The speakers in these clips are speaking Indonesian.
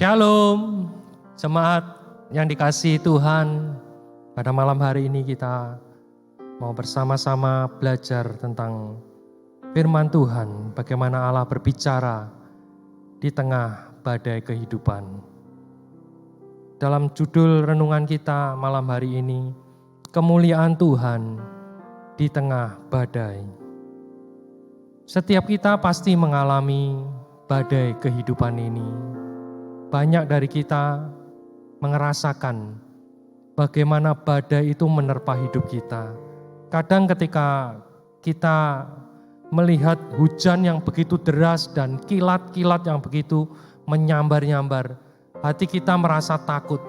Shalom, jemaat yang dikasihi Tuhan. Pada malam hari ini kita mau bersama-sama belajar tentang firman Tuhan, bagaimana Allah berbicara di tengah badai kehidupan. Dalam judul renungan kita malam hari ini, kemuliaan Tuhan di tengah badai. Setiap kita pasti mengalami badai kehidupan ini. Banyak dari kita merasakan bagaimana badai itu menerpa hidup kita. Kadang ketika kita melihat hujan yang begitu deras dan kilat-kilat yang begitu menyambar-nyambar, hati kita merasa takut.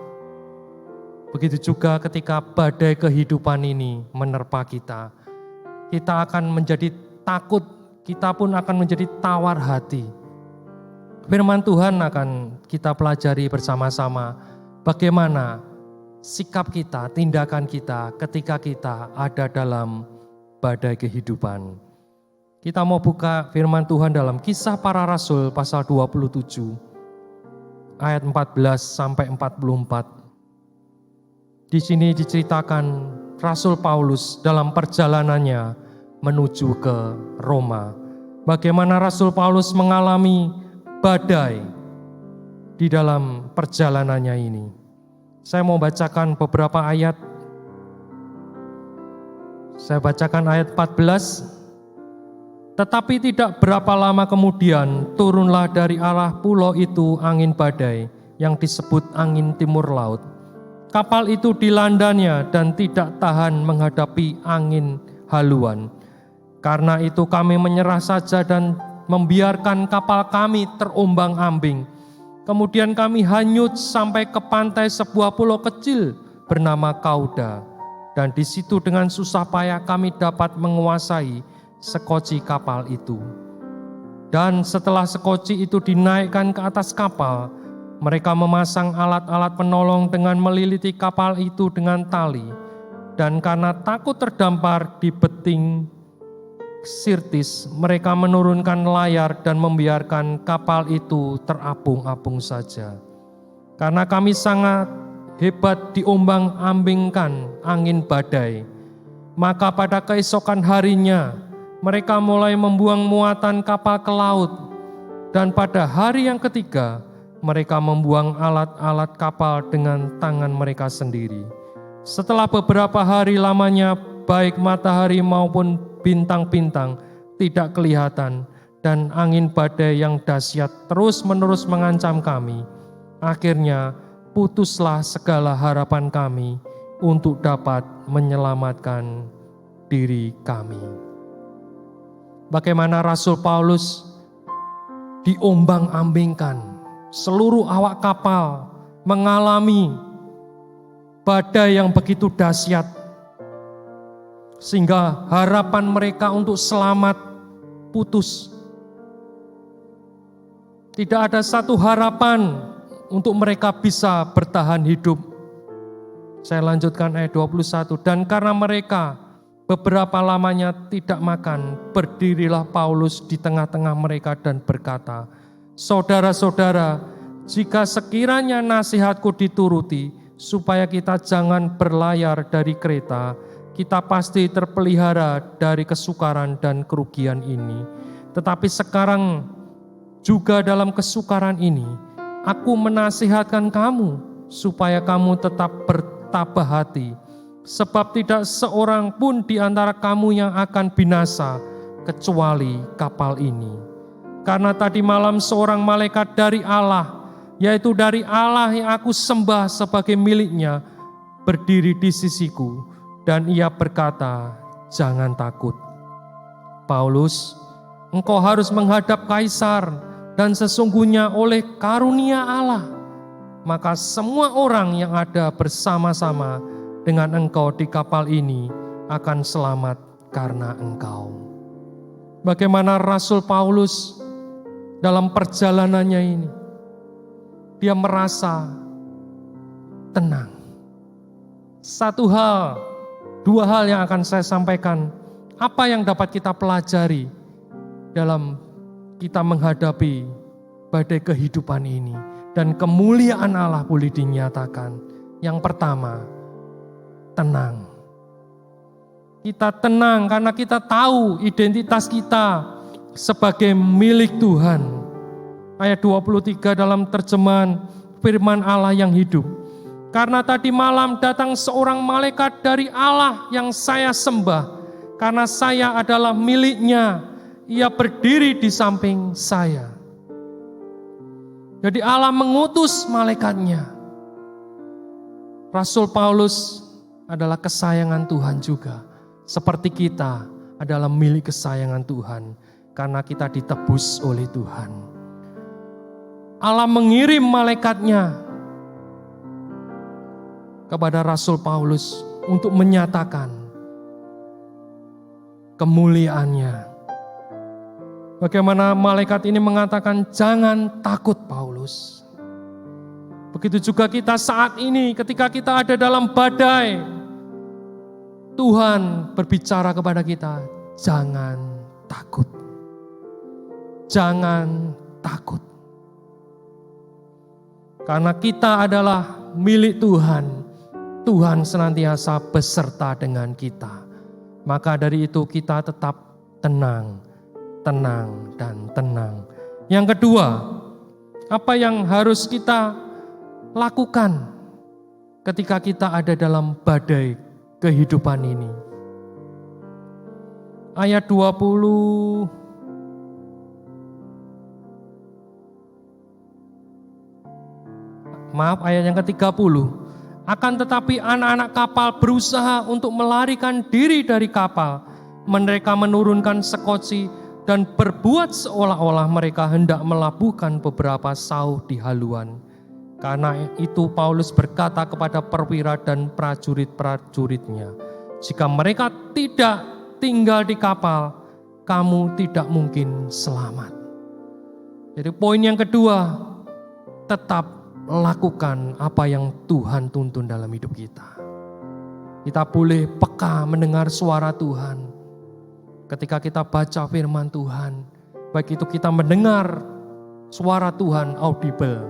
Begitu juga ketika badai kehidupan ini menerpa kita. Kita akan menjadi takut, kita pun akan menjadi tawar hati. Firman Tuhan akan kita pelajari bersama-sama bagaimana sikap kita, tindakan kita ketika kita ada dalam badai kehidupan. Kita mau buka firman Tuhan dalam Kisah Para Rasul pasal 27 ayat 14 sampai 44. Di sini diceritakan Rasul Paulus dalam perjalanannya menuju ke Roma. Bagaimana Rasul Paulus mengalami badai di dalam perjalanannya ini. Saya mau bacakan beberapa ayat. Saya bacakan ayat 14. Tetapi tidak berapa lama kemudian turunlah dari arah pulau itu angin badai yang disebut angin timur laut. Kapal itu dilandanya dan tidak tahan menghadapi angin haluan. Karena itu kami menyerah saja dan membiarkan kapal kami terombang-ambing. Kemudian kami hanyut sampai ke pantai sebuah pulau kecil bernama Kauda. Dan di situ dengan susah payah kami dapat menguasai sekoci kapal itu. Dan setelah sekoci itu dinaikkan ke atas kapal, mereka memasang alat-alat penolong dengan meliliti kapal itu dengan tali. Dan karena takut terdampar di beting Sirtis, mereka menurunkan layar dan membiarkan kapal itu terapung-apung saja. Karena kami sangat hebat diombang-ambingkan angin badai, maka pada keesokan harinya mereka mulai membuang muatan kapal ke laut. Dan pada hari yang ketiga, mereka membuang alat-alat kapal dengan tangan mereka sendiri. Setelah beberapa hari lamanya, baik matahari maupun bintang-bintang tidak kelihatan, dan angin badai yang dahsyat terus-menerus mengancam kami. Akhirnya putuslah segala harapan kami untuk dapat menyelamatkan diri kami. Bagaimana Rasul Paulus diombang-ambingkan, seluruh awak kapal mengalami badai yang begitu dahsyat, sehingga harapan mereka untuk selamat putus. Tidak ada satu harapan untuk mereka bisa bertahan hidup. Saya lanjutkan ayat 21. Dan karena mereka beberapa lamanya tidak makan, berdirilah Paulus di tengah-tengah mereka dan berkata, saudara-saudara, jika sekiranya nasihatku dituruti, supaya kita jangan berlayar dari Kreta, kita pasti terpelihara dari kesukaran dan kerugian ini. Tetapi sekarang juga dalam kesukaran ini, aku menasihatkan kamu supaya kamu tetap bertabah hati. Sebab tidak seorang pun di antara kamu yang akan binasa kecuali kapal ini. Karena tadi malam seorang malaikat dari Allah, yaitu dari Allah yang aku sembah sebagai miliknya, berdiri di sisiku. Dan ia berkata, jangan takut. Paulus, engkau harus menghadap Kaisar, dan sesungguhnya oleh karunia Allah, maka semua orang yang ada bersama-sama dengan engkau di kapal ini akan selamat karena engkau. Bagaimana Rasul Paulus dalam perjalanannya ini, dia merasa tenang. Dua hal yang akan saya sampaikan. Apa yang dapat kita pelajari dalam kita menghadapi badai kehidupan ini. dan kemuliaan Allah boleh dinyatakan. Yang pertama, tenang. Kita tenang karena kita tahu identitas kita sebagai milik Tuhan. Ayat 23 dalam terjemahan firman Allah yang hidup. Karena tadi malam datang seorang malaikat dari Allah yang saya sembah. Karena saya adalah miliknya, ia berdiri di samping saya. Jadi Allah mengutus malaikatnya. Rasul Paulus adalah kesayangan Tuhan juga. Seperti kita adalah milik kesayangan Tuhan. Karena kita ditebus oleh Tuhan. Allah mengirim malaikatnya kepada Rasul Paulus untuk menyatakan kemuliaannya. Bagaimana malaikat ini mengatakan, jangan takut Paulus. Begitu juga kita saat ini ketika kita ada dalam badai. Tuhan berbicara kepada kita, jangan takut. Jangan takut. Karena kita adalah milik Tuhan. Tuhan senantiasa beserta dengan kita. Maka dari itu kita tetap tenang, tenang, dan tenang. Yang kedua, apa yang harus kita lakukan ketika kita ada dalam badai kehidupan ini? Ayat 20. Maaf, ayat yang ke-30. Akan tetapi anak-anak kapal berusaha untuk melarikan diri dari kapal. Mereka menurunkan sekoci dan berbuat seolah-olah mereka hendak melabuhkan beberapa sauh di haluan. Karena itu Paulus berkata kepada perwira dan prajurit-prajuritnya, jika mereka tidak tinggal di kapal, kamu tidak mungkin selamat. Jadi poin yang kedua, tetap lakukan apa yang Tuhan tuntun dalam hidup kita. Kita boleh peka mendengar suara Tuhan. Ketika kita baca firman Tuhan, baik itu kita mendengar suara Tuhan audible,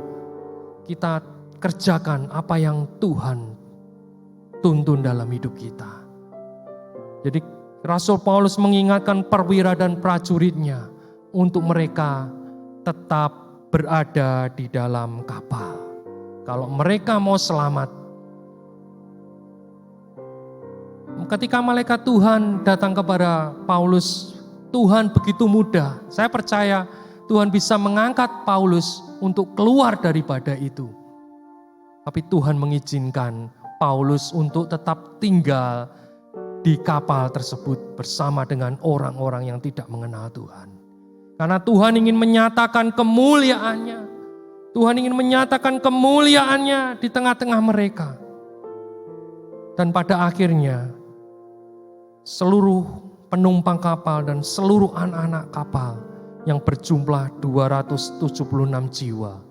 kita kerjakan apa yang Tuhan tuntun dalam hidup kita. Jadi Rasul Paulus mengingatkan perwira dan prajuritnya untuk mereka tetap berada di dalam kapal. Kalau mereka mau selamat, ketika malaikat Tuhan datang kepada Paulus, Tuhan begitu mudah. Saya percaya Tuhan bisa mengangkat Paulus untuk keluar dari badai itu. Tapi Tuhan mengizinkan Paulus untuk tetap tinggal di kapal tersebut bersama dengan orang-orang yang tidak mengenal Tuhan. Karena Tuhan ingin menyatakan kemuliaannya. Tuhan ingin menyatakan kemuliaannya di tengah-tengah mereka. Dan pada akhirnya, seluruh penumpang kapal dan seluruh anak-anak kapal yang berjumlah 276 jiwa,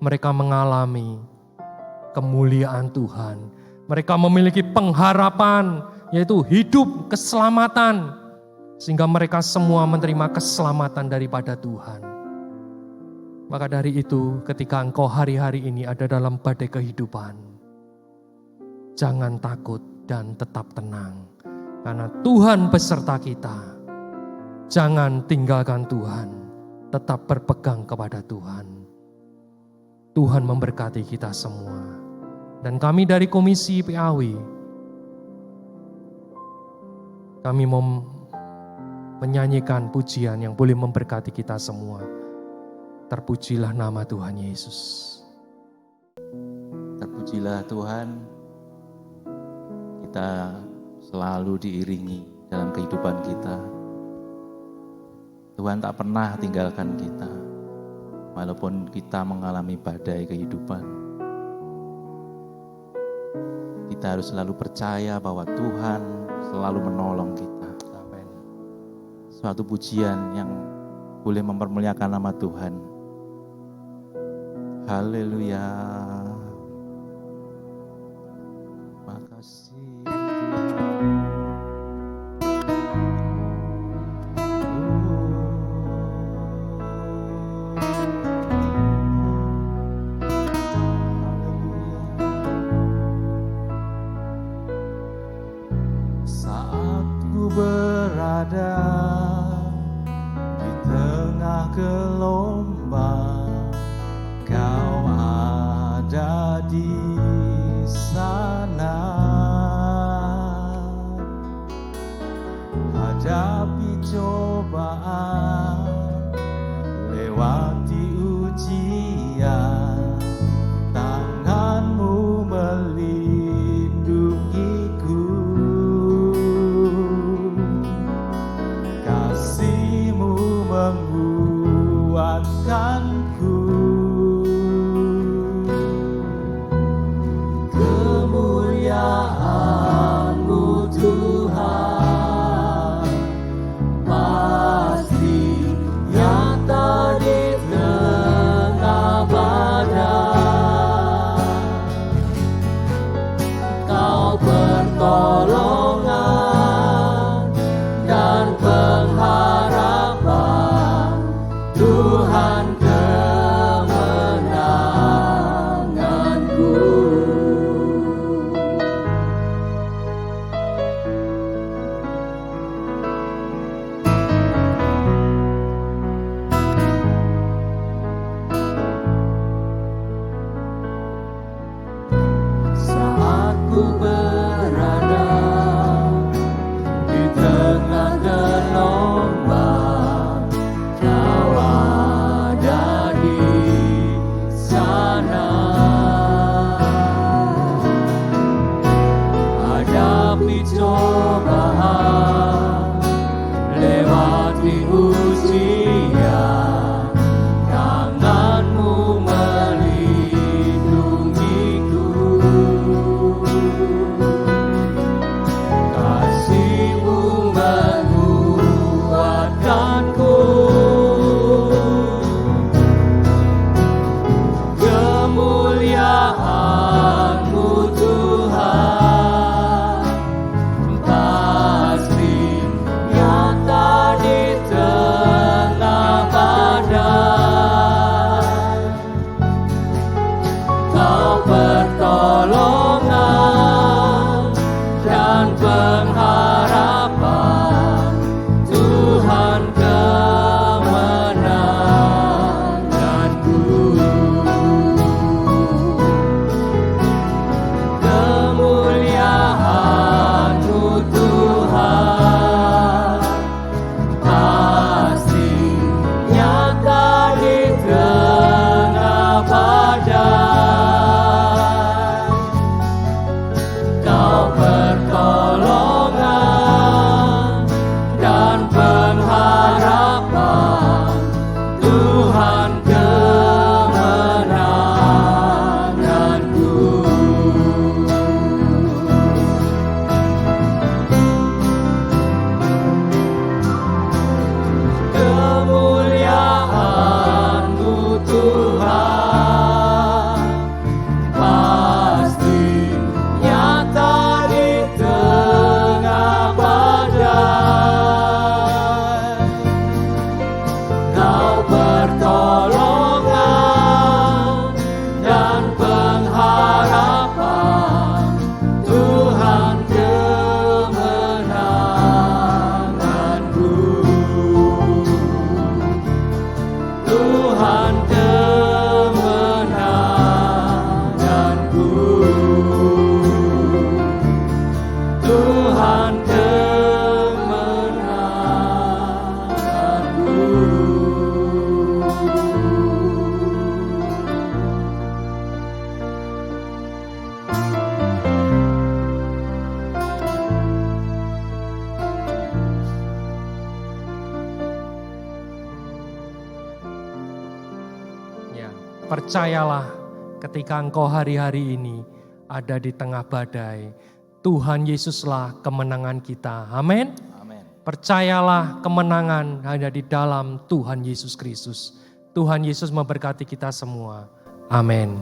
mereka mengalami kemuliaan Tuhan. Mereka memiliki pengharapan, yaitu hidup, keselamatan, sehingga mereka semua menerima keselamatan daripada Tuhan. Maka dari itu, ketika engkau hari-hari ini ada dalam badai kehidupan, jangan takut dan tetap tenang. Karena Tuhan beserta kita. Jangan tinggalkan Tuhan, tetap berpegang kepada Tuhan. Tuhan memberkati kita semua. Dan kami dari Komisi PAW, kami mau menyanyikan pujian yang boleh memberkati kita semua. Terpujilah nama Tuhan Yesus. Terpujilah Tuhan, kita selalu diiringi dalam kehidupan kita. Tuhan tak pernah tinggalkan kita, walaupun kita mengalami badai kehidupan. Kita harus selalu percaya bahwa Tuhan selalu menolong kita. Amin. Suatu pujian yang boleh mempermuliakan nama Tuhan. Haleluya. Makasih. berada di tengah gelombang, Kau ada di sana. Hadapi cobaan, lewati ujian, tangan-Mu melindungiku. Kasih-Mu menguatkanku. Kemuliaan-Mu Tuhan pasti nyata di tengah badai. Kau pertolongan dan pengharapan, Tuhan kemenanganku. Saat ku berada di tengah gelombang, Kau ada di sana. Hadapi cobaan, lewati ujian, tangan-Mu melindungiku. Kasih-Mu menguatkanku. Kemuliaan-Mu Tuhan pasti nyata di tengah badai. Kau pertolongan dan pengharapan, Tuhan kemenanganku. Kemuliaan-Mu Tuhan pasti nyata di tengah badai. Kau pertolongan dan pengharapan, Tuhan kemenanganku. Kemuliaan-Mu Tuhan pasti nyata di tengah badai. Kau pertolongan dan pengharapan, Tuhan kemenanganku. Tuhan kemenanganku. Tuhan Ya, percayalah ketika engkau hari-hari ini ada di tengah badai, Tuhan Yesuslah kemenangan kita. Amin. Amin. Percayalah kemenangan hanya di dalam Tuhan Yesus Kristus. Tuhan Yesus memberkati kita semua. Amin.